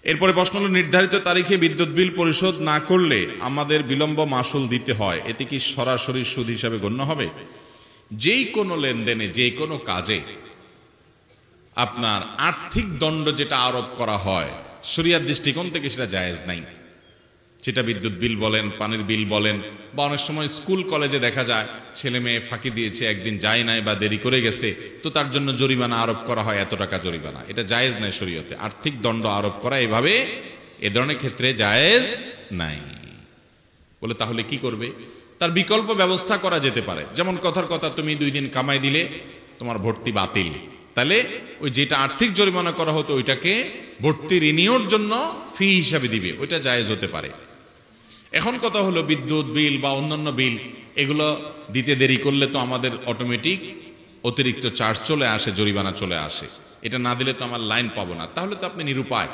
এরপরে প্রশ্ন হলো, নির্ধারিত তারিখে বিদ্যুৎ বিল পরিশোধ না করলে আমাদের বিলম্ব মাসুল দিতে হয়, এতে কি সরাসরি সুদ হিসাবে গণ্য হবে? যেই কোনো লেনদেনে, যে কোনো কাজে আপনার আর্থিক দণ্ড যেটা আরোপ করা হয় শরিয়ার দৃষ্টিকোণ থেকে সেটা জায়েজ নাই। সেটা বিদ্যুৎ বিল বলেন, পানির বিল বলেন, বা অনেক সময় স্কুল কলেজে দেখা যায় ছেলে মেয়ে ফাঁকি দিয়েছে, একদিন যায় নাই বা দেরি করে গেছে, তো তার জন্য জরিমানা আরোপ করা হয়, এত টাকা জরিমানা। এটা জায়েজ নাই শরীয়তে। আর্থিক দণ্ড আরোপ করা এভাবে এ ধরনের ক্ষেত্রে জায়েজ নাই। বলে তাহলে কি করবে? তার বিকল্প ব্যবস্থা করা যেতে পারে। যেমন কথার কথা, তুমি 2 দিন কামাই দিলে তোমার ভর্তি বাতিল, তাহলে ওই যেটা আর্থিক জরিমানা করা হতো ওইটাকে ভর্তি রিনিউর জন্য ফি হিসাবে দিবে, ওইটা জায়েজ হতে পারে। এখন কথা হলো, বিদ্যুৎ বিল বা অন্যান্য বিল এগুলো দিতে দেরি করলে তো আমাদের অটোমেটিক অতিরিক্ত চার্জ চলে আসে, জরিমানা চলে আসে। এটা না দিলে তো আমার লাইন পাবো না, তাহলে তো আপনি নিরুপায়।